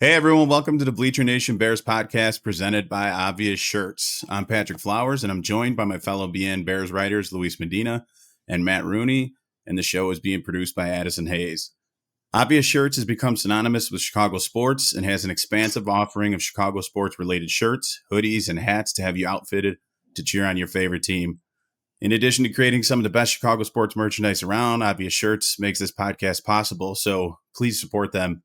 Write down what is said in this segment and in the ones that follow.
Hey everyone, welcome to the Bleacher Nation Bears Podcast presented by Obvious Shirts. I'm Patrick Flowers and I'm joined by my fellow BN Bears writers Luis Medina and Matt Rooney, and the show is being produced by Addison Hayes. Obvious Shirts has become synonymous with Chicago sports and has an expansive offering of Chicago sports related shirts, hoodies, and hats to have you outfitted to cheer on your favorite team. In addition to creating some of the best Chicago sports merchandise around, Obvious Shirts makes this podcast possible, so please support them.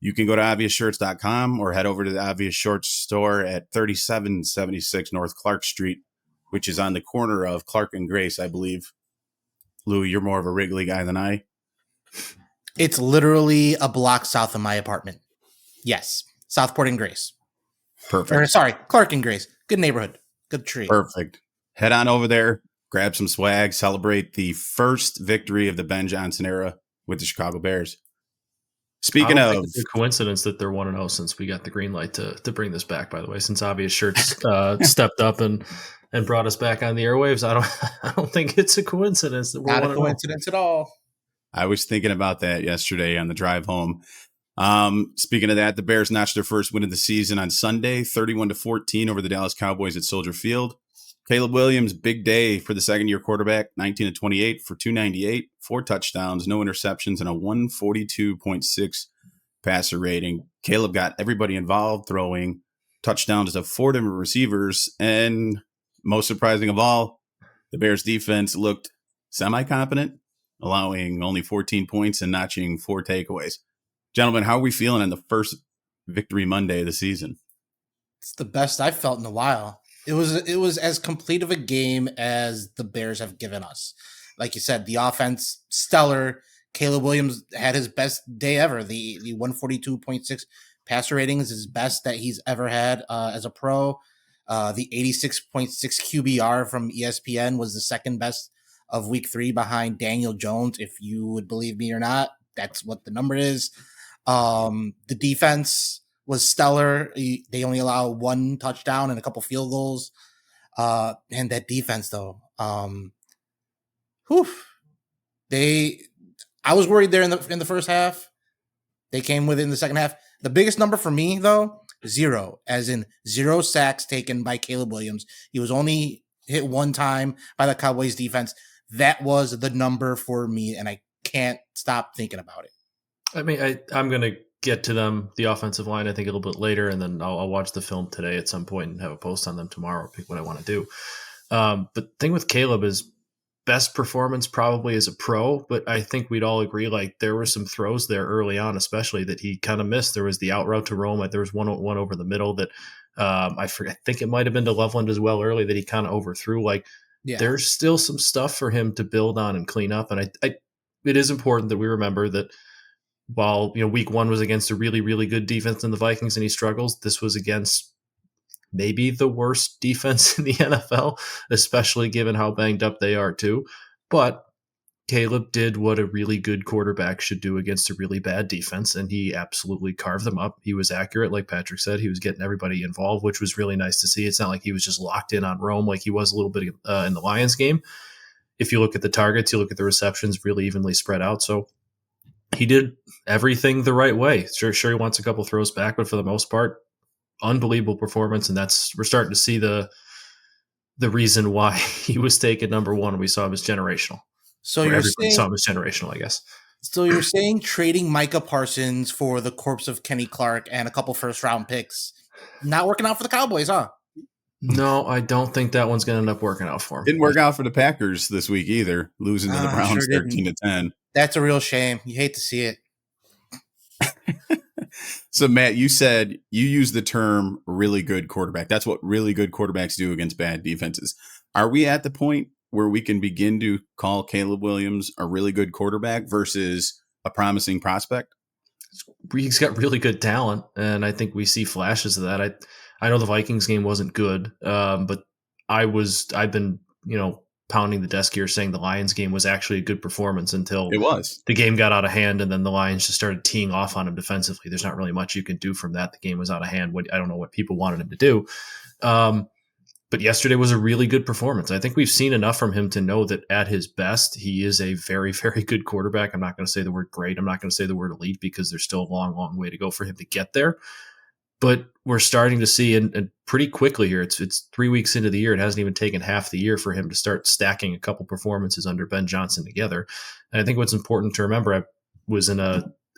You can go to obviousshirts.com or head over to the Obvious Shirts store at 3776 North Clark Street, which is on the corner of Clark and Grace, I believe. Lou, you're more of a Wrigley guy than I. It's literally a block south of my apartment. Yes, Southport and Grace. Perfect. Clark and Grace. Good neighborhood. Good tree. Perfect. Head on over there, grab some swag, celebrate the first victory of the Ben Johnson era with the Chicago Bears. Speaking of, it's a coincidence that they're 1-0 since we got the green light to bring this back. By the way, since Obvious Shirts stepped up and brought us back on the airwaves, I don't think it's a coincidence that we're not a coincidence at all. I was thinking about that yesterday on the drive home. Speaking of that, the Bears notched their first win of the season on Sunday, 31-14 over the Dallas Cowboys at Soldier Field. Caleb Williams, big day for the second-year quarterback, 19-28 for 298, 4 touchdowns, no interceptions, and a 142.6 passer rating. Caleb got everybody involved, throwing touchdowns to 4 different receivers, and most surprising of all, the Bears defense looked semi-competent, allowing only 14 points and notching 4 takeaways. Gentlemen, how are we feeling on the first Victory Monday of the season? It's the best I've felt in a while. It was as complete of a game as the Bears have given us. Like you said, the offense, stellar. Caleb Williams had his best day ever. The 142.6 passer rating is his best that he's ever had as a pro. The 86.6 QBR from ESPN was the second best of week 3 behind Daniel Jones. If you would believe me or not, that's what the number is. The defense was stellar. They only allow 1 touchdown and a couple field goals. And that defense, though, I was worried there in the first half. They came within the second half. The biggest number for me, though, 0, as in 0 sacks taken by Caleb Williams. He was only hit 1 time by the Cowboys defense. That was the number for me, and I can't stop thinking about it. I mean, I'm going to get to them, the offensive line, I think a little bit later, and then I'll watch the film today at some point and have a post on them tomorrow, pick what I want to do. But the thing with Caleb is best performance probably as a pro, but I think we'd all agree, like, there were some throws there early on, especially that he kind of missed. There was the out route to Rome. There was one over the middle that I think it might have been to Loveland as well early that he kind of overthrew. Like, There's still some stuff for him to build on and clean up. And it is important that we remember that while, week 1 was against a really, really good defense in the Vikings and he struggles, this was against maybe the worst defense in the NFL, especially given how banged up they are too. But Caleb did what a really good quarterback should do against a really bad defense, and he absolutely carved them up. He was accurate, like Patrick said. He was getting everybody involved, which was really nice to see. It's not like he was just locked in on Rome like he was a little bit in the Lions game. If you look at the targets, you look at the receptions, really evenly spread out. So he did everything the right way. Sure, he wants a couple throws back, but for the most part, unbelievable performance. And we're starting to see the reason why he was taken number 1. We saw him as generational. So you're saying saw him as generational, I guess. So you're saying trading Micah Parsons for the corpse of Kenny Clark and a couple first round picks not working out for the Cowboys, huh? No, I don't think that one's going to end up working out for him. Didn't work out for the Packers this week either, losing to the Browns 13-10. That's a real shame. You hate to see it. So, Matt, you said you use the term really good quarterback. That's what really good quarterbacks do against bad defenses. Are we at the point where we can begin to call Caleb Williams a really good quarterback versus a promising prospect? He's got really good talent, and I think we see flashes of that. I know the Vikings game wasn't good, but I've been, pounding the desk here saying the Lions game was actually a good performance until it was. The game got out of hand, and then the Lions just started teeing off on him defensively. There's not really much you can do from that. The game was out of hand. I don't know what people wanted him to do. But But yesterday was a really good performance. I think we've seen enough from him to know that at his best, he is a very, very good quarterback. I'm not going to say the word great. I'm not going to say the word elite because there's still a long, long way to go for him to get there. But we're starting to see, and pretty quickly here, it's 3 weeks into the year. It hasn't even taken half the year for him to start stacking a couple performances under Ben Johnson together. And I think what's important to remember, I was in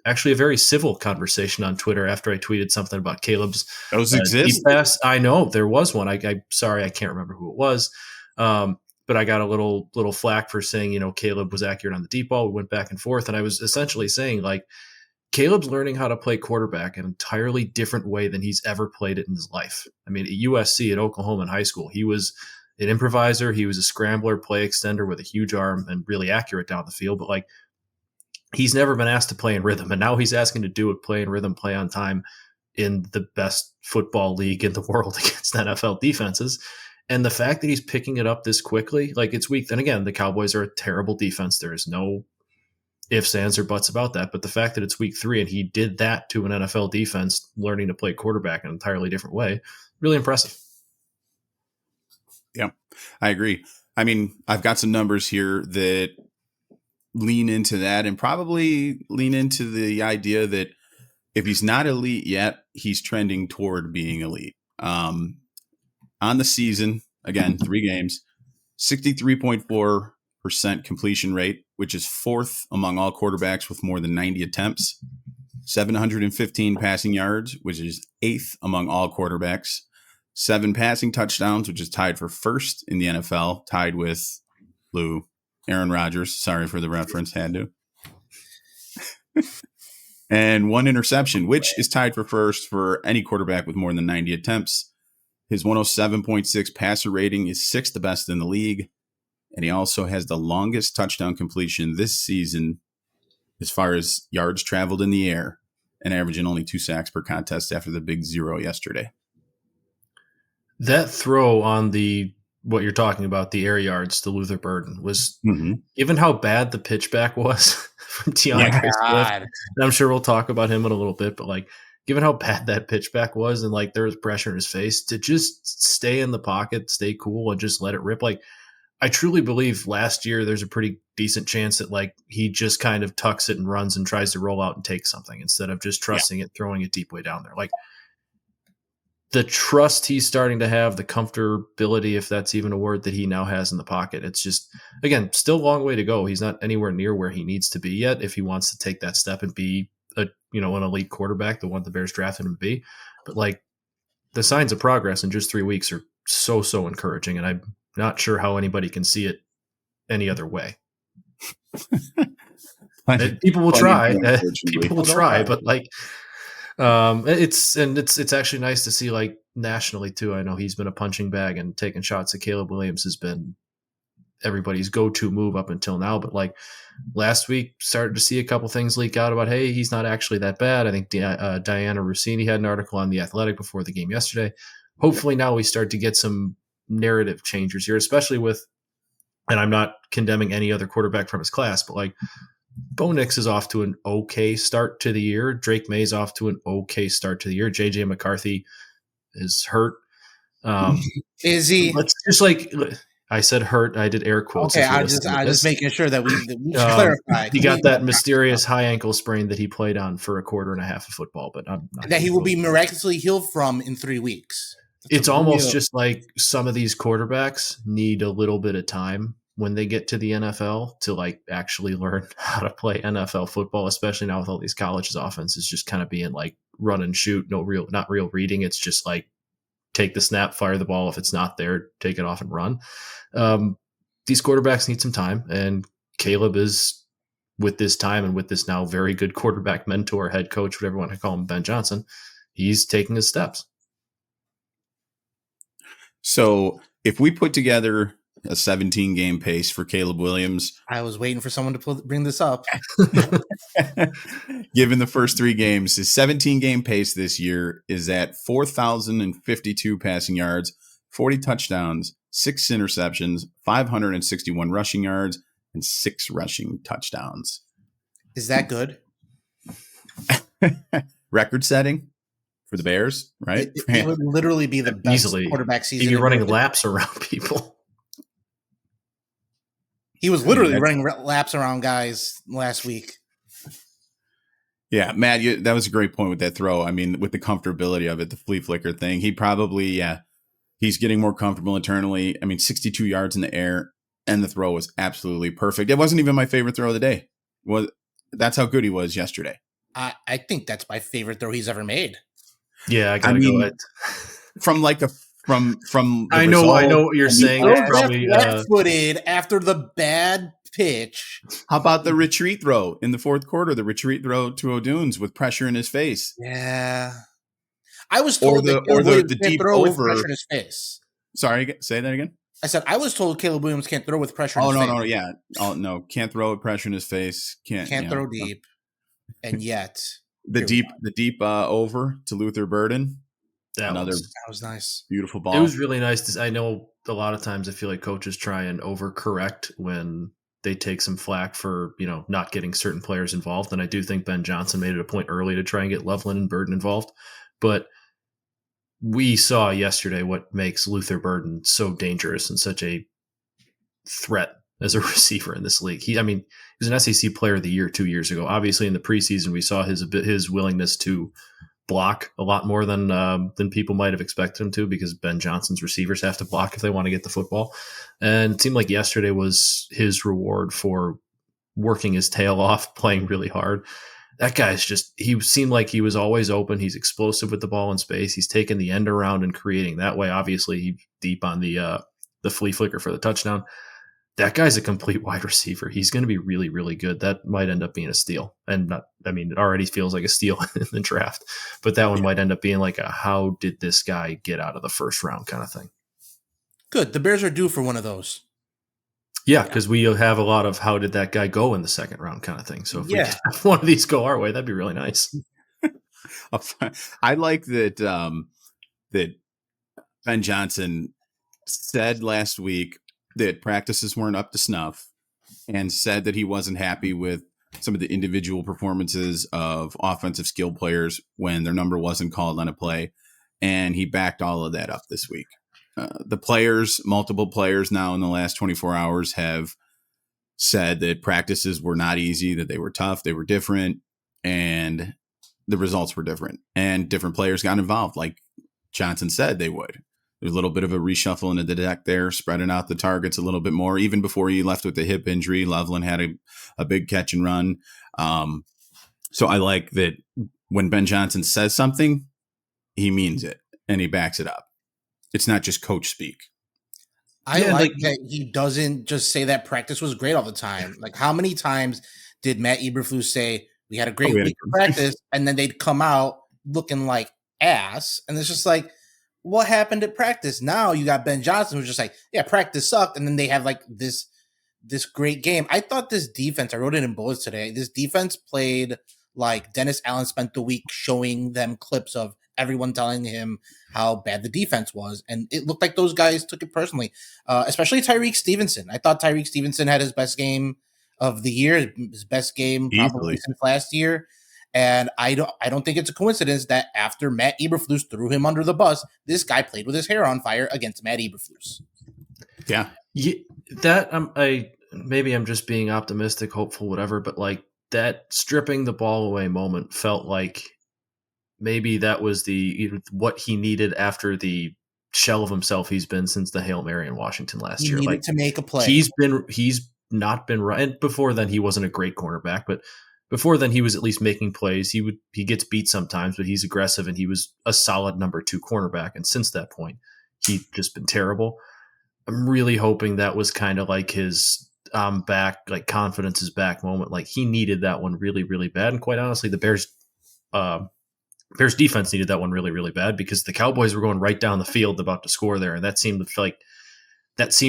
actually a very civil conversation on Twitter after I tweeted something about Caleb's those exist. deep pass. I know there was one. I sorry, I can't remember who it was. But I got a little flack for saying, Caleb was accurate on the deep ball. We went back and forth. And I was essentially saying, like, Caleb's learning how to play quarterback an entirely different way than he's ever played it in his life. I mean, at USC, at Oklahoma in high school, he was an improviser. He was a scrambler, play extender with a huge arm and really accurate down the field. But, like, he's never been asked to play in rhythm. And now he's asking to do it, play in rhythm, play on time in the best football league in the world against NFL defenses. And the fact that he's picking it up this quickly, like, it's weak. And again, the Cowboys are a terrible defense. There is no ifs, ands, or buts about that. But the fact that it's week 3 and he did that to an NFL defense, learning to play quarterback in an entirely different way, really impressive. Yeah, I agree. I mean, I've got some numbers here that lean into that and probably lean into the idea that if he's not elite yet, he's trending toward being elite. On the season, again, 3 games, 63.4% completion rate, which is 4th among all quarterbacks with more than 90 attempts, 715 passing yards, which is 8th among all quarterbacks, 7 passing touchdowns, which is tied for 1st in the NFL, tied with Aaron Rodgers. Sorry for the reference, had to. And 1 interception, which is tied for 1st for any quarterback with more than 90 attempts. His 107.6 passer rating is 6th the best in the league. And he also has the longest touchdown completion this season as far as yards traveled in the air and averaging only 2 sacks per contest after the big 0 yesterday. That throw on what you're talking about, the air yards to Luther Burden, was given how bad the pitchback was from DeAndre Swift. And I'm sure we'll talk about him in a little bit, but, like, given how bad that pitchback was and, like, there was pressure in his face, to just stay in the pocket, stay cool, and just let it rip. Like, I truly believe last year there's a pretty decent chance that, like, he just kind of tucks it and runs and tries to roll out and take something instead of just trusting it, throwing it deep way down there. Like, the trust he's starting to have, the comfortability, if that's even a word, that he now has in the pocket. It's just, again, still a long way to go. He's not anywhere near where he needs to be yet if he wants to take that step and be an elite quarterback, the one the Bears drafted him to be. But, like, the signs of progress in just 3 weeks are so encouraging, and I'm not sure how anybody can see it any other way. People will try. People will try, but, like, it's actually nice to see, like, nationally too. I know he's been a punching bag, and taking shots at Caleb Williams has been everybody's go-to move up until now. But, like, last week started to see a couple things leak out about, hey, he's not actually that bad. I think Diana Rossini had an article on The Athletic before the game yesterday. Hopefully now we start to get some narrative changers here, especially with, and I'm not condemning any other quarterback from his class, but, like, Bo Nix is off to an okay start to the year. Drake May's off to an okay start to the year. JJ McCarthy is hurt. Is he? Let's just, like, I said hurt. I did air quotes. Okay, I'm just making sure that we clarify. He got that mysterious high ankle sprain that he played on for a quarter and a half of football, but I'm not that he will be miraculously healed from in 3 weeks. It's almost just like some of these quarterbacks need a little bit of time when they get to the NFL to, like, actually learn how to play NFL football, especially now with all these colleges offenses just kind of being, like, run and shoot, not real reading. It's just, like, take the snap, fire the ball. If it's not there, take it off and run. These quarterbacks need some time, and Caleb is, with this time and with this now very good quarterback mentor, head coach, whatever you want to call him, Ben Johnson, he's taking his steps. So if we put together a 17-game pace for Caleb Williams, I was waiting for someone to bring this up. Given the first 3 games, his 17-game pace this year is at 4,052 passing yards, 40 touchdowns, 6 interceptions, 561 rushing yards, and 6 rushing touchdowns. Is that good? Record setting? for the Bears, right? It would literally be the best Easily. quarterback season. He'd be running laps around people. He was literally running laps around guys last week. Yeah, Matt, that was a great point with that throw. I mean, with the comfortability of it, the flea flicker thing, he probably, he's getting more comfortable internally. I mean, 62 yards in the air, and the throw was absolutely perfect. It wasn't even my favorite throw of the day. That's how good he was yesterday. I think that's my favorite throw he's ever made. Yeah, I gotta go. From the I know what you're saying. Probably flat-footed after the bad pitch. How about the retreat throw in the fourth quarter? The retreat throw to O'Dunes with pressure in his face. Yeah, I was told the deep throw over with pressure in his face. Sorry, say that again. I said I was told Caleb Williams can't throw with pressure. In his face. No, yeah, no, can't throw with pressure in his face. Can't throw deep, and yet the deep over to Luther Burden. That was nice. Beautiful ball. It was really nice. I know a lot of times I feel like coaches try and overcorrect when they take some flack for, not getting certain players involved. And I do think Ben Johnson made it a point early to try and get Loveland and Burden involved. But we saw yesterday what makes Luther Burden so dangerous and such a threat as a receiver in this league. He was an SEC Player of the Year 2 years ago. Obviously, in the preseason, we saw his willingness to block a lot more than people might have expected him to, because Ben Johnson's receivers have to block if they want to get the football. And it seemed like yesterday was his reward for working his tail off, playing really hard. That guy's he seemed like he was always open. He's explosive with the ball in space. He's taking the end around and creating that way. Obviously, he's deep on the flea flicker for the touchdown. That guy's a complete wide receiver. He's going to be really, really good. That might end up being a steal. And it already feels like a steal in the draft, but that one might end up being like how did this guy get out of the first round kind of thing. Good. The Bears are due for one of those. Yeah, because we have a lot of how did that guy go in the second round kind of thing. So if we have one of these go our way, that'd be really nice. I like that that Ben Johnson said last week that practices weren't up to snuff, and said that he wasn't happy with some of the individual performances of offensive skill players when their number wasn't called on a play. And he backed all of that up this week. Multiple players now in the last 24 hours have said that practices were not easy, that they were tough, they were different, and the results were different. And different players got involved, like Johnson said they would. There's a little bit of a reshuffle into the deck there, spreading out the targets a little bit more. Even before he left with the hip injury, Loveland had a big catch and run. So I like that when Ben Johnson says something, he means it and he backs it up. It's not just coach speak. I like that he doesn't just say that practice was great all the time. Like, how many times did Matt Eberflus say we had a great week of practice, and then they'd come out looking like ass, and it's just like, what happened at practice? Now you got Ben Johnson who's just like, yeah, practice sucked. And then they have like this great game. I thought this defense, I wrote it in bullets today, this defense played like Dennis Allen spent the week showing them clips of everyone telling him how bad the defense was. And it looked like those guys took it personally, especially Tyreek Stevenson. I thought Tyreek Stevenson had his best game of the year, his best game probably since last year. And I don't think it's a coincidence that after Matt Eberflus threw him under the bus, this guy played with his hair on fire against Matt Eberflus. Yeah. Maybe I'm just being optimistic, hopeful, whatever, but like that stripping the ball away moment felt like maybe that was what he needed after the shell of himself he's been since the Hail Mary in Washington last year. Needed to make a play. He's not been right. And before then, he wasn't a great cornerback, but before then, he was at least making plays. He gets beat sometimes, but he's aggressive, and he was a solid number 2 cornerback. And since that point, he's just been terrible. I'm really hoping that was kind of like his back, like confidence is back moment. Like he needed that one really, really bad. And quite honestly, the Bears defense needed that one really, really bad, because the Cowboys were going right down the field about to score there, and that seemed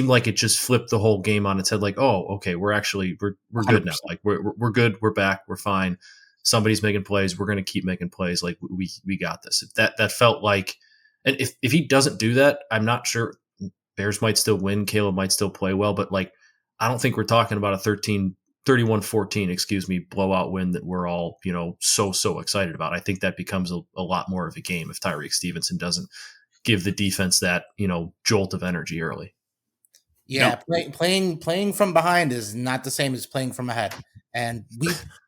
like it just flipped the whole game on its head. Like, oh, okay, we're good now. Like we're good. We're back. We're fine. Somebody's making plays. We're going to keep making plays. Like we got this. If that felt like, and if he doesn't do that, I'm not sure. Bears might still win. Caleb might still play well, but like, I don't think we're talking about a 13 31-14, blowout win that we're all, so excited about. I think that becomes a lot more of a game if Tyreek Stevenson doesn't give the defense that, jolt of energy early. Yeah, playing from behind is not the same as playing from ahead. And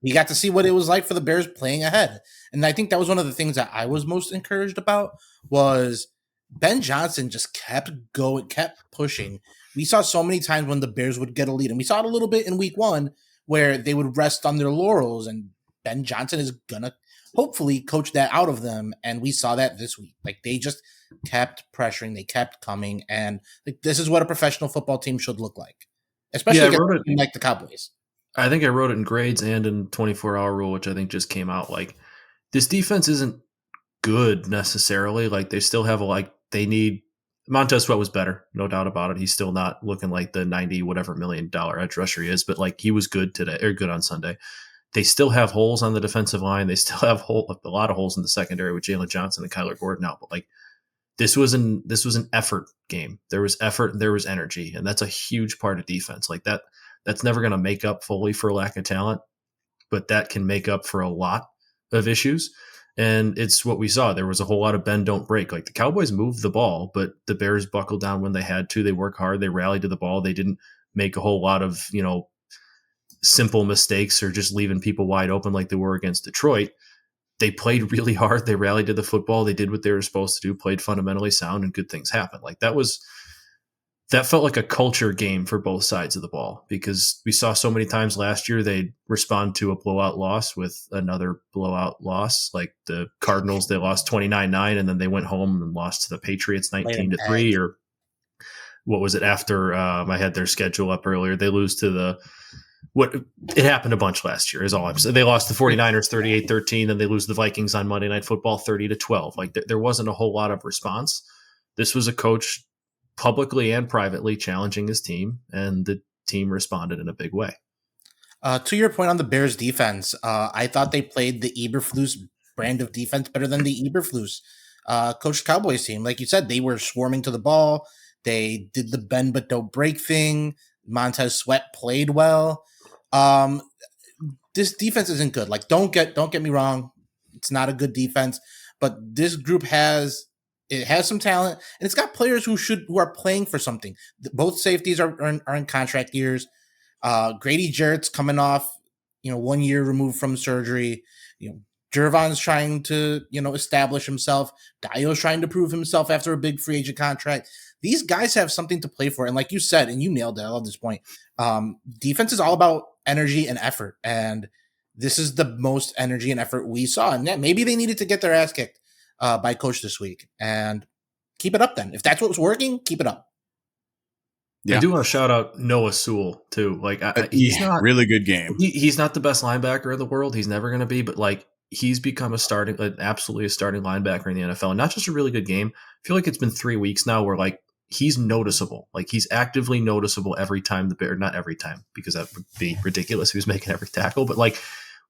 we got to see what it was like for the Bears playing ahead. And I think that was one of the things that I was most encouraged about was Ben Johnson just kept pushing. We saw so many times when the Bears would get a lead, and we saw it a little bit in week 1 where they would rest on their laurels, and Ben Johnson is gonna hopefully coach that out of them. And we saw that this week. Like, they just kept pressuring, they kept coming, and like, this is what a professional football team should look like, especially like the Cowboys. I think I wrote it in grades and in 24-hour rule, which I think just came out. Like, this defense isn't good necessarily. Like, they still have they need Montez Sweat was better, no doubt about it. He's still not looking like the $90 whatever million edge rusher he is, but like, he was good today, or good on Sunday. They still have holes on the defensive line. They still have a lot of holes in the secondary with Jalen Johnson and Kyler Gordon out. But like, this was an effort game. There was effort and there was energy, and that's a huge part of defense. Like, that's never going to make up fully for lack of talent, but that can make up for a lot of issues. And it's what we saw. There was a whole lot of bend, don't break. Like, the Cowboys moved the ball, but the Bears buckled down when they had to. They work hard. They rallied to the ball. They didn't make a whole lot of, simple mistakes or just leaving people wide open like they were against Detroit. They played really hard. They rallied to the football. They did what they were supposed to do, played fundamentally sound, and good things happened. Like, that felt like a culture game for both sides of the ball, because we saw so many times last year they'd respond to a blowout loss with another blowout loss. Like the Cardinals, they lost 29-9, and then they went home and lost to the Patriots 19-3, or what was it after I had their schedule up earlier? They lose to it happened a bunch last year is all I'm saying. They lost the 49ers 38-13, then they lose the Vikings on Monday Night Football 30-12. Like, there wasn't a whole lot of response. This was a coach publicly and privately challenging his team, and the team responded in a big way. To your point on the Bears defense, I thought they played the Eberflus brand of defense better than the Eberflus coached Cowboys team. Like you said, they were swarming to the ball. They did the bend but don't break thing. Montez Sweat played well. This defense isn't good. Like, don't get me wrong. It's not a good defense, but this group has some talent, and it's got players who are playing for something. Both safeties are in contract years. Grady Jarrett's coming off, 1 year removed from surgery. Jervon's trying to, establish himself. Dio's trying to prove himself after a big free agent contract. These guys have something to play for. And like you said, and you nailed it, I love this point. Defense is all about energy and effort. And this is the most energy and effort we saw. And yeah, maybe they needed to get their ass kicked by coach this week. And keep it up then. If that's what's working, keep it up. Yeah. I do want to shout out Noah Sewell too. Like, he's not really good game. He's not the best linebacker in the world. He's never going to be, but like, he's become absolutely a starting linebacker in the NFL, and not just a really good game. I feel like it's been 3 weeks now where like he's noticeable. Like, he's actively noticeable every time not every time, because that would be ridiculous if he was making every tackle, but like,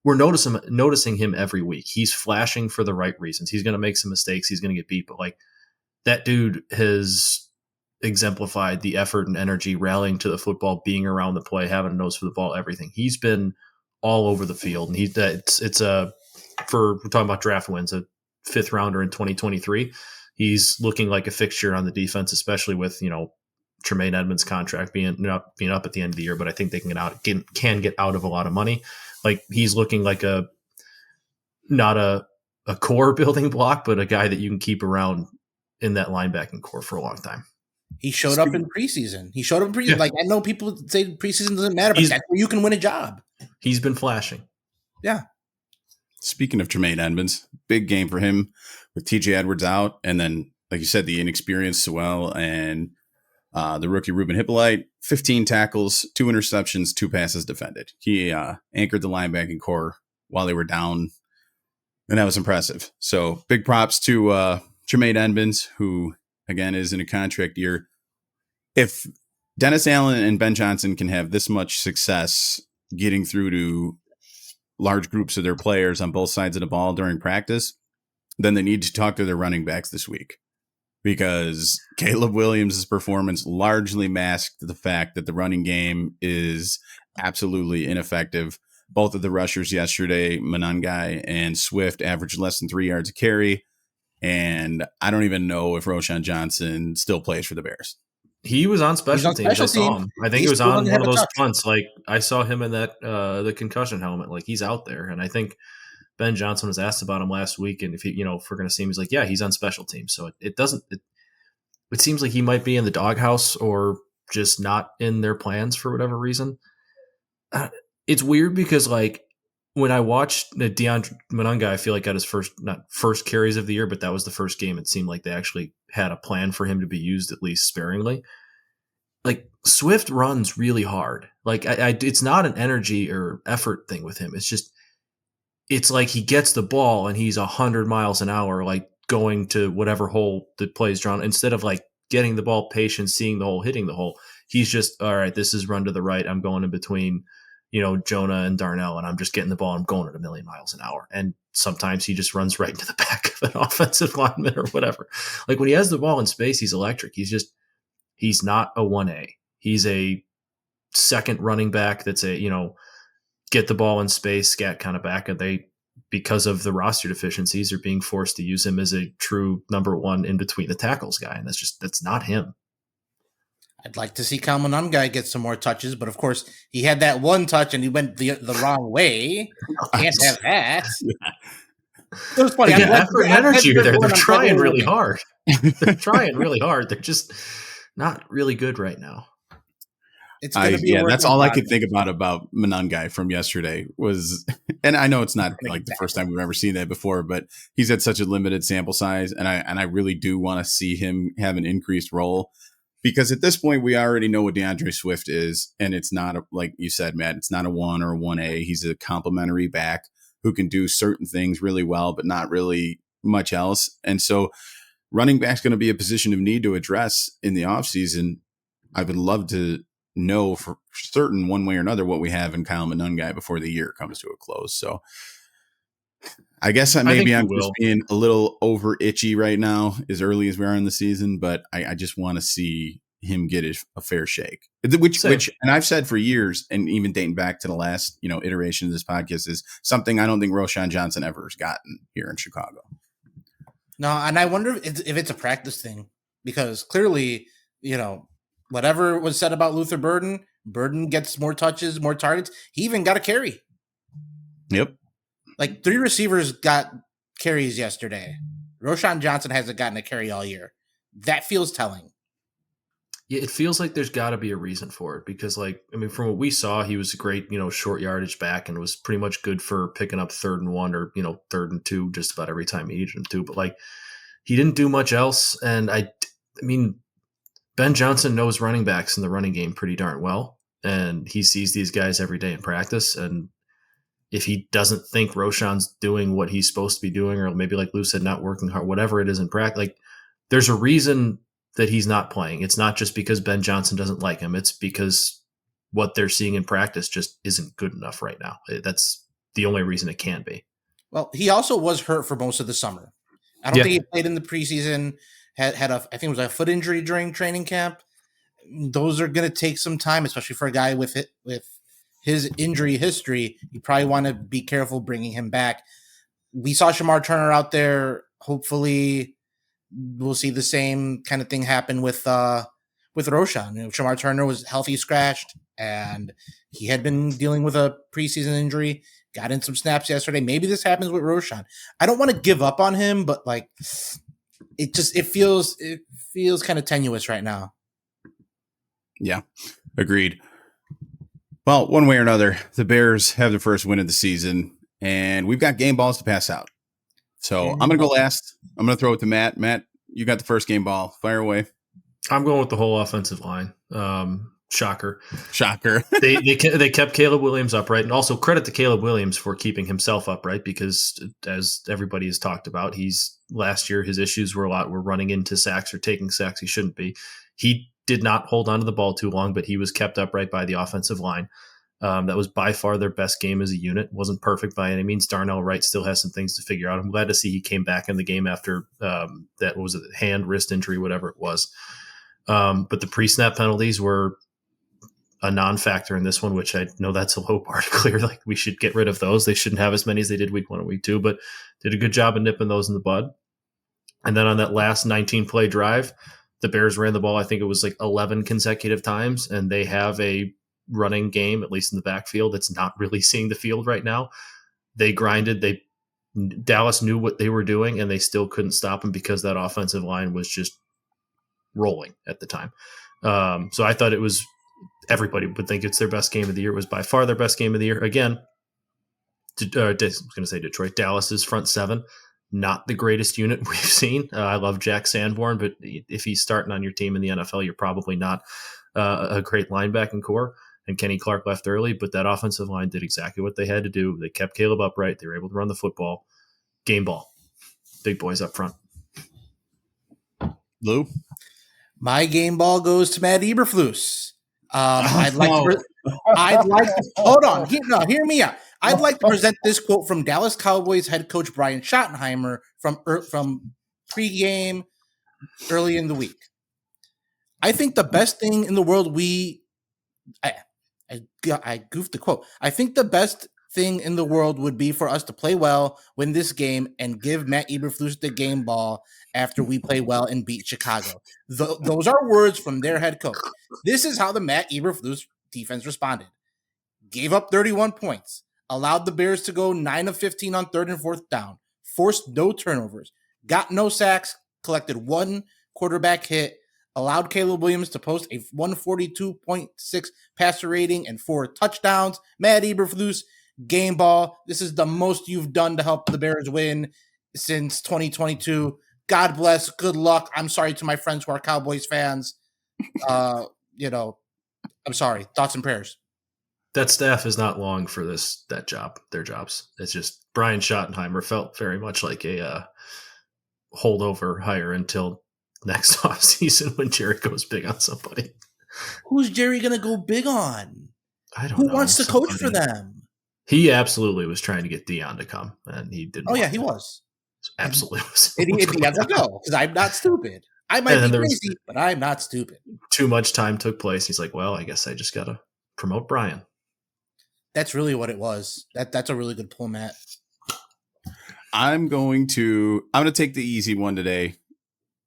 we're noticing him every week. He's flashing for the right reasons. He's going to make some mistakes. He's going to get beat, but like, that dude has exemplified the effort and energy, rallying to the football, being around the play, having a nose for the ball, everything. He's been all over the field, and we're talking about draft wins, a 5th rounder in 2023. He's looking like a fixture on the defense, especially with, Tremaine Edmonds' contract being up at the end of the year, but I think they can get out of a lot of money. Like, he's looking like not a core building block, but a guy that you can keep around in that linebacking core for a long time. He showed up in preseason. Yeah. Like, I know people say preseason doesn't matter, but that's where you can win a job. He's been flashing. Yeah. Speaking of Tremaine Edmonds, big game for him with TJ Edwards out. And then, like you said, the inexperienced Sewell and the rookie Ruben Hippolyte, 15 tackles, 2 interceptions, 2 passes defended. He anchored the linebacking core while they were down, and that was impressive. So big props to Tremaine Edmonds, who, again, is in a contract year. If Dennis Allen and Ben Johnson can have this much success getting through to large groups of their players on both sides of the ball during practice, then they need to talk to their running backs this week, because Caleb Williams' performance largely masked the fact that the running game is absolutely ineffective. Both of the rushers yesterday, Monangai and Swift, averaged less than 3 yards a carry. And I don't even know if Roschon Johnson still plays for the Bears. He was on special teams. I saw him. I think it was on one of those punts. Like I saw him in that the concussion helmet. Like he's out there. And I think Ben Johnson was asked about him last week. And if he, if we're going to see him, he's like, yeah, he's on special teams. So it seems like he might be in the doghouse or just not in their plans for whatever reason. It's weird because like when I watched DeAndre Monangai, I feel like got his not first carries of the year, but that was the first game. It seemed like they actually had a plan for him to be used at least sparingly. Like Swift runs really hard. Like it's not an energy or effort thing with him. It's like he gets the ball and he's 100 miles an hour, like going to whatever hole the play is drawn. Instead of like getting the ball patient, seeing the hole, hitting the hole, he's just, all right, this is run to the right. I'm going in between, Jonah and Darnell, and I'm just getting the ball. I'm going at 1,000,000 miles an hour. And sometimes he just runs right into the back of an offensive lineman or whatever. Like when he has the ball in space, he's electric. He's not a 1A. He's a second running back that's get the ball in space, scat kind of back. And they, because of the roster deficiencies, are being forced to use him as a true number one in between the tackles guy. And that's not him. I'd like to see Kyle Monangai get some more touches, but of course he had that one touch and he went the wrong way. Can't have that. Yeah. It was funny. Effort and energy there. They're trying really hard. They're trying really hard. They're just not really good right now. It's going to be that's all I could think about Monangai from yesterday was, and I know it's not like the first time we've ever seen that before, but he's had such a limited sample size, and I really do want to see him have an increased role. Because at this point, we already know what DeAndre Swift is, and it's not, like you said, Matt, it's not a 1 or a 1A. He's a complimentary back who can do certain things really well, but not really much else. And so running back's going to be a position of need to address in the offseason. I would love to know for certain one way or another what we have in Kyle Monangai before the year comes to a close. So I guess I'm just being a little over itchy right now as early as we are in the season, but I just want to see him get a fair shake, which, and I've said for years, and even dating back to the last, iteration of this podcast, is something I don't think Roschon Johnson ever has gotten here in Chicago. No. And I wonder if it's a practice thing, because clearly, whatever was said about Luther Burden gets more touches, more targets. He even got a carry. Yep. Like 3 receivers got carries yesterday. Roschon Johnson hasn't gotten a carry all year. That feels telling. Yeah, it feels like there's got to be a reason for it because, from what we saw, he was a great, short yardage back and was pretty much good for picking up 3rd and 1 or, 3rd and 2 just about every time he needed him to. But, he didn't do much else. And, Ben Johnson knows running backs in the running game pretty darn well. And he sees these guys every day in practice. And if he doesn't think Roschon's doing what he's supposed to be doing, or maybe like Lou said, not working hard, whatever it is in practice, there's a reason that he's not playing. It's not just because Ben Johnson doesn't like him. It's because what they're seeing in practice just isn't good enough right now. That's the only reason it can be. Well, he also was hurt for most of the summer. I don't think he played in the preseason, I think it was a foot injury during training camp. Those are going to take some time, especially for a guy with his injury history. You probably want to be careful bringing him back. We saw Shamar Turner out there. Hopefully we'll see the same kind of thing happen with Roschon. Shamar Turner was healthy scratched, and he had been dealing with a preseason injury, got in some snaps yesterday. Maybe this happens with Roschon. I don't want to give up on him, but it feels kind of tenuous right now. Yeah, agreed. Well, one way or another, the Bears have their first win of the season, and we've got game balls to pass out. So I'm going to go last. I'm going to throw it to Matt. Matt, you got the first game ball. Fire away. I'm going with the whole offensive line. Shocker. They kept Caleb Williams upright, and also credit to Caleb Williams for keeping himself upright because, as everybody has talked about, last year his issues were running into sacks or taking sacks he shouldn't be. He did not hold on to the ball too long, but he was kept upright by the offensive line. That was by far their best game as a unit. Wasn't perfect by any means. Darnell Wright still has some things to figure out. I'm glad to see he came back in the game after that was a hand, wrist injury, whatever it was. But the pre-snap penalties were a non-factor in this one, which I know that's a low bar to clear. Like, we should get rid of those. They shouldn't have as many as they did week 1 and week 2, but did a good job of nipping those in the bud. And then on that last 19-play drive, the Bears ran the ball, I think it was like 11 consecutive times, and they have a running game, at least in the backfield, that's not really seeing the field right now. They grinded. Dallas knew what they were doing, and they still couldn't stop them because that offensive line was just rolling at the time. So I thought it was – everybody would think it's their best game of the year. It was by far their best game of the year. Again, I was going to say Detroit. Dallas's front seven, not the greatest unit we've seen. I love Jack Sanborn, but if he's starting on your team in the NFL, you're probably not a great linebacking core. And Kenny Clark left early, but that offensive line did exactly what they had to do. They kept Caleb upright. They were able to run the football. Game ball. Big boys up front. Lou? My game ball goes to Matt Eberflus. I'd like to hold on. Hear me out. I'd like to present this quote from Dallas Cowboys head coach Brian Schottenheimer from pregame early in the week. I think the best thing in the world I goofed the quote. I think the best thing in the world would be for us to play well, win this game, and give Matt Eberflus the game ball after we play well and beat Chicago. Those are words from their head coach. This is how the Matt Eberflus defense responded. Gave up 31 points, allowed the Bears to go 9 of 15 on 3rd and 4th down, forced no turnovers, got no sacks, collected 1 quarterback hit, allowed Caleb Williams to post a 142.6 passer rating and 4 touchdowns. Matt Eberflus, game ball. This is the most you've done to help the Bears win since 2022. God bless. Good luck. I'm sorry to my friends who are Cowboys fans. I'm sorry. Thoughts and prayers. That staff is not long for their jobs. It's just Brian Schottenheimer felt very much like a holdover hire until next offseason when Jerry goes big on somebody. Who's Jerry going to go big on? I don't know. Who wants to coach for them? He absolutely was trying to get Dion to come, and he didn't. Oh, yeah, he was. Absolutely was. And he had to go because I'm not stupid. I might be crazy, but I'm not stupid. Too much time took place. He's like, well, I guess I just got to promote Brian. That's really what it was. That's a really good pull, Matt. I'm going to take the easy one today.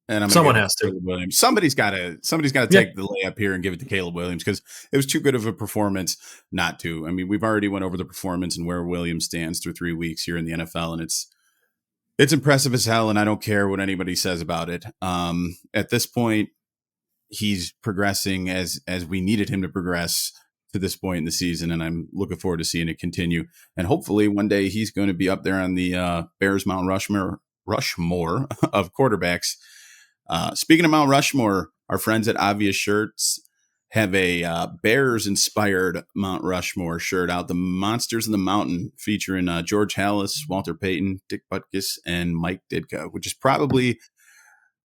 And someone has to. Williams. Somebody's got to take the layup here and give it to Caleb Williams because it was too good of a performance not to. I mean, we've already went over the performance and where Williams stands through 3 weeks here in the NFL, and it's impressive as hell. And I don't care what anybody says about it. At this point, he's progressing as we needed him to progress to this point in the season, and I'm looking forward to seeing it continue. And hopefully, one day he's going to be up there on the Bears Mount Rushmore of quarterbacks. Speaking of Mount Rushmore, our friends at Obvious Shirts have a Bears-inspired Mount Rushmore shirt out, the Monsters in the Mountain, featuring George Halas, Walter Payton, Dick Butkus, and Mike Ditka, which is probably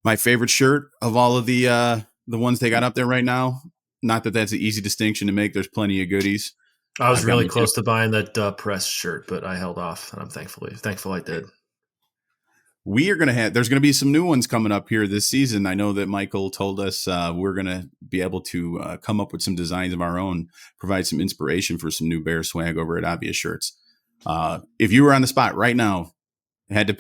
my favorite shirt of all of the ones they got up there right now. Not that that's an easy distinction to make. There's plenty of goodies. I was really close to buying that press shirt, but I held off, and I'm thankful I did. There's going to be some new ones coming up here this season. I know that Michael told us we're going to be able to come up with some designs of our own, provide some inspiration for some new Bear swag over at Obvious Shirts. If you were on the spot right now, had to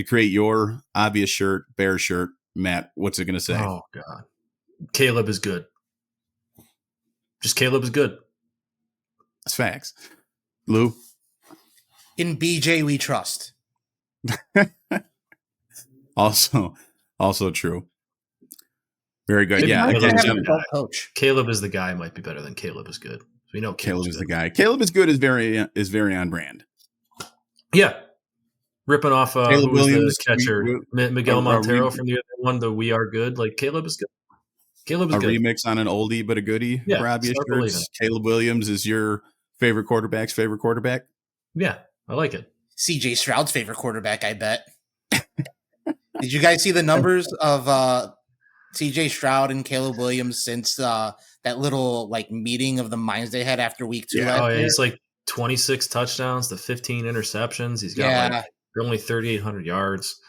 create your Obvious shirt, Bear shirt, Matt, what's it going to say? Oh God, Caleb is good. Just Caleb is good. That's facts. Lou? In BJ we trust. Also true. Very good. Yeah. Coach. Caleb is the guy might be better than Caleb is good. We know Caleb is the guy. Caleb is good is very on brand. Yeah. Ripping off Caleb Williams, the catcher, Miguel Montero from the other one, the We Are Good. Like Caleb is good. Caleb is good. A remix on an oldie but a goodie for Obvious Shirts. Caleb Williams is your favorite quarterback's favorite quarterback? Yeah, I like it. CJ Stroud's favorite quarterback, I bet. Did you guys see the numbers of CJ Stroud and Caleb Williams since that little meeting of the minds they had after week 2? Yeah, he's 26 touchdowns to 15 interceptions. He's got only 3,800 yards.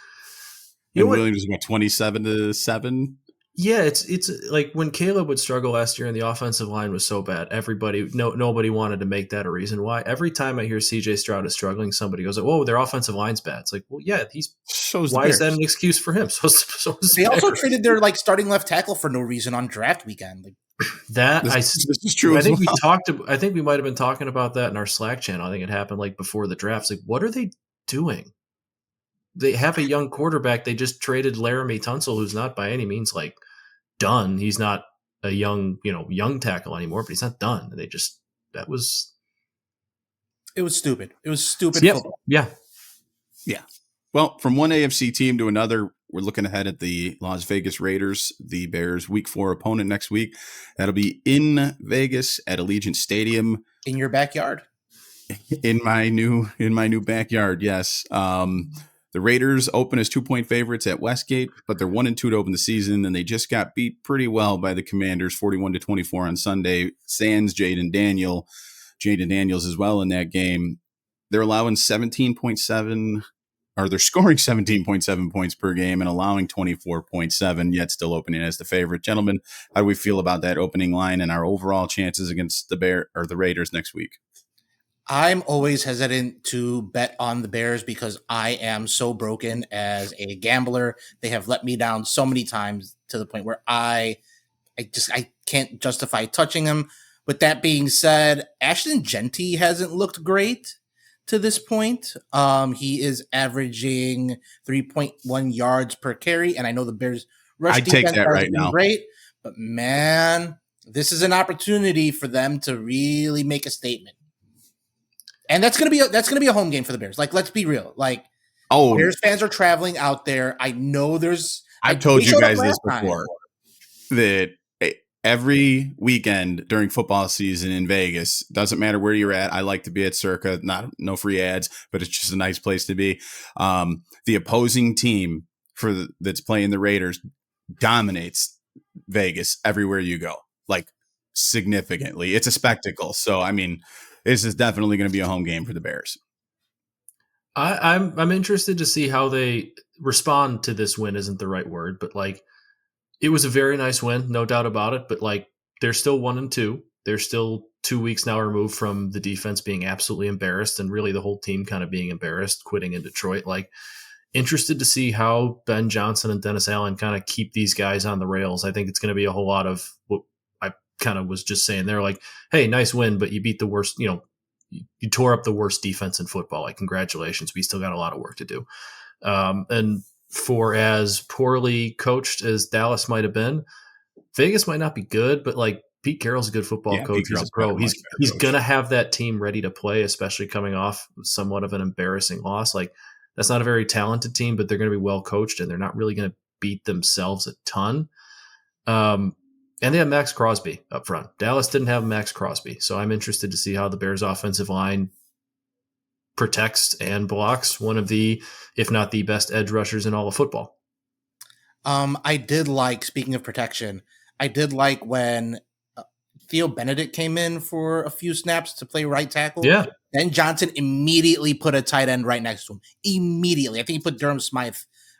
And Williams got 27-7. Yeah, it's like when Caleb would struggle last year and the offensive line was so bad, nobody wanted to make that a reason why. Every time I hear CJ Stroud is struggling, somebody goes, "Oh, their offensive line's bad." It's like, well, yeah, why is that an excuse for him? So they also traded their like starting left tackle for no reason on draft weekend. Like, this is true. I think I think we might have been talking about that in our Slack channel. I think it happened like before the draft. It's like, what are they doing? They have a young quarterback. They just traded Laramie Tunsil, who's not by any means like done. He's not a young tackle anymore, but he's not done. It was stupid. It was stupid football. Yeah. Well, from one AFC team to another, we're looking ahead at the Las Vegas Raiders, the Bears' Week 4 opponent next week. That'll be in Vegas at Allegiant Stadium. In your backyard. In my new backyard, yes. The Raiders open as 2-point favorites at Westgate, but they're 1-2 to open the season, and they just got beat pretty well by the Commanders, 41-24 on Sunday. Sans Jaden Daniels as well in that game. They're allowing 17.7, or they're scoring 17.7 points per game and allowing 24.7, yet still opening as the favorite. Gentlemen, how do we feel about that opening line and our overall chances against the Raiders next week? I'm always hesitant to bet on the Bears because I am so broken as a gambler. They have let me down so many times to the point where I can't justify touching them. With that being said, Ashton Genty hasn't looked great to this point. He is averaging 3.1 yards per carry, and I know the Bears rush defense take that right now. Great, but man, this is an opportunity for them to really make a statement. And that's gonna be a home game for the Bears. Like, let's be real. Like, Bears fans are traveling out there. I know I've told you guys this before that every weekend during football season in Vegas, doesn't matter where you're at. I like to be at Circa, no free ads, but it's just a nice place to be. The opposing team that's playing the Raiders dominates Vegas everywhere you go, like significantly. It's a spectacle. So, I mean, this is definitely going to be a home game for the Bears. I'm interested to see how they respond to this win. Isn't the right word, but like, it was a very nice win, no doubt about it. But like, they're still 1-2. They're still 2 weeks now removed from the defense being absolutely embarrassed, and really the whole team kind of being embarrassed, quitting in Detroit. Like, interested to see how Ben Johnson and Dennis Allen kind of keep these guys on the rails. I think it's going to be a whole lot of what I kind of was just saying. They're like, hey, nice win, but you beat the worst, you tore up the worst defense in football. Like, congratulations. We still got a lot of work to do. And for as poorly coached as Dallas might have been, Vegas might not be good, but like, Pete Carroll's a good football coach. He's a pro. He's going to have that team ready to play, especially coming off somewhat of an embarrassing loss. Like, that's not a very talented team, but they're going to be well coached, and they're not really going to beat themselves a ton. And they have Max Crosby up front. Dallas didn't have Max Crosby, so I'm interested to see how the Bears offensive line protects and blocks one of the, if not the best edge rushers in all of football. I did like, speaking of protection, I did like when Theo Benedict came in for a few snaps to play right tackle. Yeah. Then Johnson immediately put a tight end right next to him. Immediately. I think he put Durham Smythe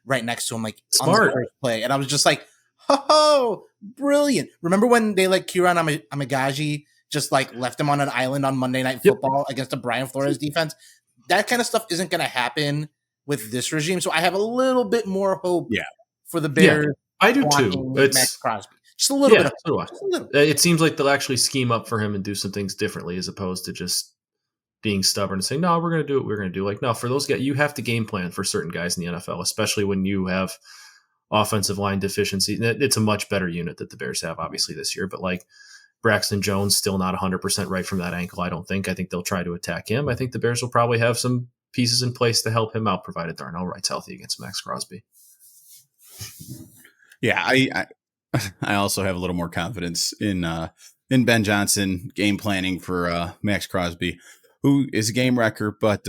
right next to him, like smart on the first play. And I was just like, oh, brilliant. Remember when they let Kieran Amagaji just like left him on an island on Monday Night Football against the Brian Flores defense? That kind of stuff isn't going to happen with this regime. So I have a little bit more hope for the Bears. Yeah, I do too. It's Max Crosby. Just a little bit. It seems like they'll actually scheme up for him and do some things differently, as opposed to just being stubborn and saying, no, we're going to do what we're going to do. Like, no, for those guys, you have to game plan for certain guys in the NFL, especially when you have offensive line deficiency. It's a much better unit that the Bears have, obviously, this year. But like, Braxton Jones still not 100% right from that ankle, I don't think. I think they'll try to attack him. I think the Bears will probably have some pieces in place to help him out, provided Darnell Wright's healthy against Max Crosby. Yeah, I also have a little more confidence in Ben Johnson game planning for Max Crosby, who is a game wrecker, but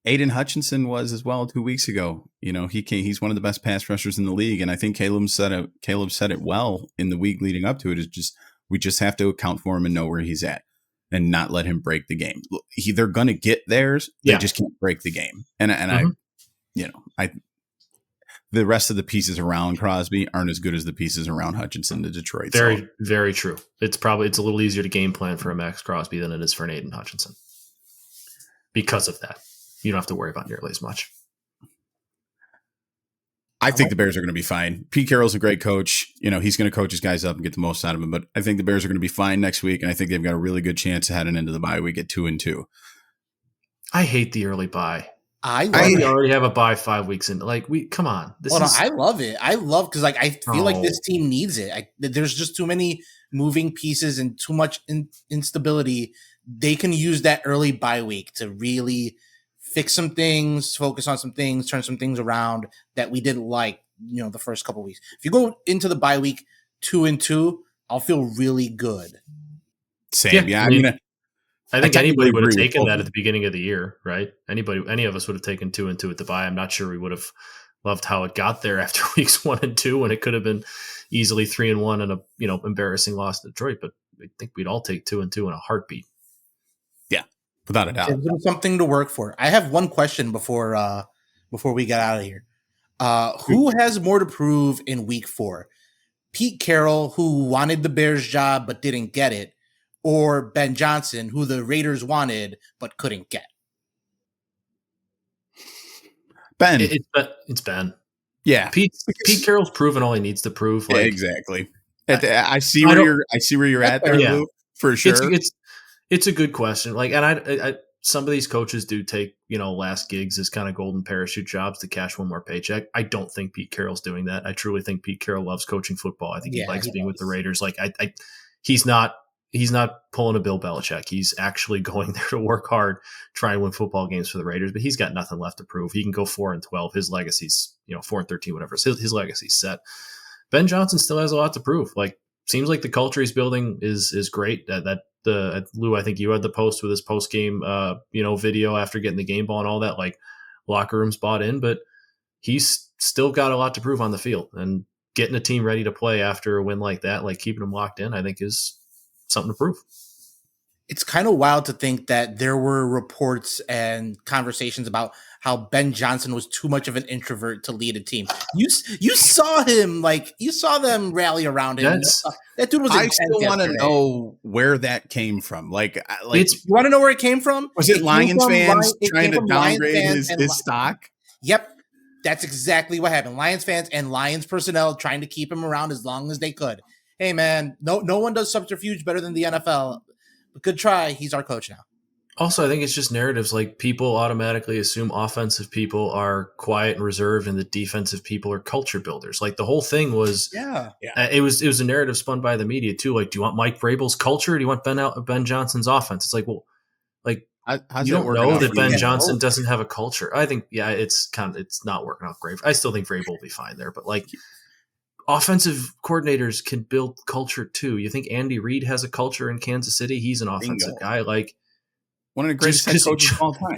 Aiden Hutchinson was as well 2 weeks ago. He's one of the best pass rushers in the league, and I think Caleb said it well in the week leading up to it. Is just, we just have to account for him and know where he's at, and not let him break the game. They're going to get theirs. They just can't break the game. And the rest of the pieces around Crosby aren't as good as the pieces around Hutchinson to Detroit. Very, very true. It's a little easier to game plan for a Max Crosby than it is for an Aiden Hutchinson. Because of that, you don't have to worry about nearly as much. I think the Bears are going to be fine. Pete Carroll's a great coach. He's going to coach his guys up and get the most out of them. But I think the Bears are going to be fine next week, and I think they've got a really good chance of heading into the bye week at 2-2. I hate the early bye. I already have a bye 5 weeks in. Come on. I love it. I love because I feel like this team needs it. There's just too many moving pieces and too much instability. They can use that early bye week to really fix some things, focus on some things, turn some things around that we didn't like, the first couple of weeks. If you go into the bye week 2-2, I'll feel really good. Same. Yeah. I think anybody would have taken that at the beginning of the year, right? Any of us would have taken 2-2 at the bye. I'm not sure we would have loved how it got there after weeks 1 and 2 when it could have been easily 3-1 and a embarrassing loss to Detroit. But I think we'd all take 2-2 in a heartbeat. Yeah, without a doubt. Something to work for. I have one question before we get out of here. Who has more to prove in week 4? Pete Carroll, who wanted the Bears job but didn't get it, or Ben Johnson, who the Raiders wanted but couldn't get? Ben. It's Ben. Yeah. Pete Carroll's proven all he needs to prove. Yeah, exactly. I see where you're at there, Lou, for sure. It's a good question. And I some of these coaches do take, last gigs as kind of golden parachute jobs to cash one more paycheck. I don't think Pete Carroll's doing that. I truly think Pete Carroll loves coaching football. I think he likes being with the Raiders. He's not pulling a Bill Belichick. He's actually going there to work hard, try and win football games for the Raiders, but he's got nothing left to prove. He can go 4-12. His legacy's, 4-13, whatever. His legacy's set. Ben Johnson still has a lot to prove. Seems like the culture he's building is great. Lou, I think you had the post with his post game, video after getting the game ball and all that. Locker room's bought in, but he's still got a lot to prove on the field. And getting a team ready to play after a win like that, keeping them locked in, I think is something to prove. It's kind of wild to think that there were reports and conversations about how Ben Johnson was too much of an introvert to lead a team. You saw him, you saw them rally around him. That dude was. I still want to know where that came from. You want to know where it came from? Was it Lions fans trying to downgrade his stock? Yep. That's exactly what happened. Lions fans and Lions personnel trying to keep him around as long as they could. Hey man, no one does subterfuge better than the NFL. But good try. He's our coach now. Also, I think it's just narratives. People automatically assume offensive people are quiet and reserved, and the defensive people are culture builders. The whole thing was, it was a narrative spun by the media too. Do you want Mike Vrabel's culture? Or do you want Ben Johnson's offense? It's you don't know that Ben Johnson doesn't have a culture. I think, it's not working out great. I still think Vrabel will be fine there, but offensive coordinators can build culture too. You think Andy Reid has a culture in Kansas City? He's an offensive guy. One of the greatest head coaches of all time.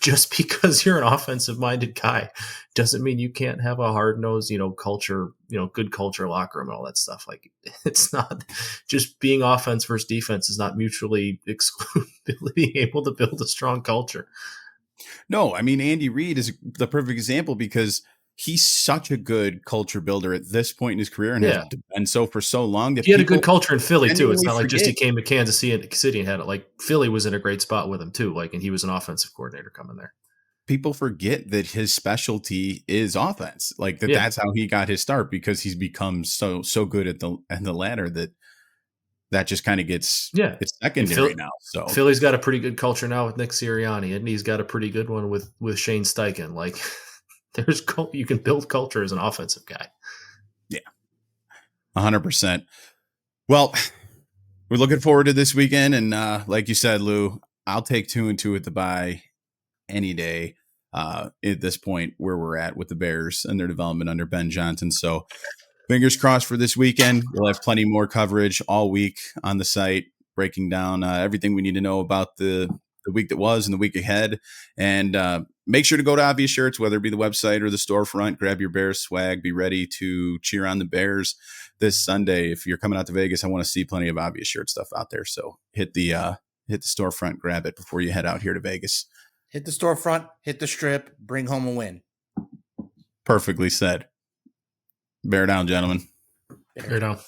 Just because you're an offensive-minded guy doesn't mean you can't have a hard-nosed, culture, good culture, locker room, and all that stuff. It's not just being offense versus defense is not mutually exclusive. Being able to build a strong culture. No, Andy Reid is the perfect example because he's such a good culture builder at this point in his career and has been so for so long. That he had a good culture in Philly too. It's not just he came to Kansas City and had it. Philly was in a great spot with him too. And he was an offensive coordinator coming there. People forget that his specialty is offense. That's how he got his start because he's become so good at the ladder that just kind of gets it's secondary now. So Philly's got a pretty good culture now with Nick Sirianni, and he's got a pretty good one with Shane Steichen. You can build culture as an offensive guy. Yeah, 100%. Well, we're looking forward to this weekend. And like you said, Lou, I'll take 2-2 at the bye any day at this point where we're at with the Bears and their development under Ben Johnson. So fingers crossed for this weekend. We'll have plenty more coverage all week on the site, breaking down everything we need to know about the week that was and the week ahead. And make sure to go to Obvious Shirts, whether it be the website or the storefront. Grab your Bears swag. Be ready to cheer on the Bears this Sunday. If you're coming out to Vegas, I want to see plenty of Obvious Shirt stuff out there. So hit the storefront, grab it before you head out here to Vegas. Hit the storefront, hit the strip, bring home a win. Perfectly said. Bear down, gentlemen. Bear down.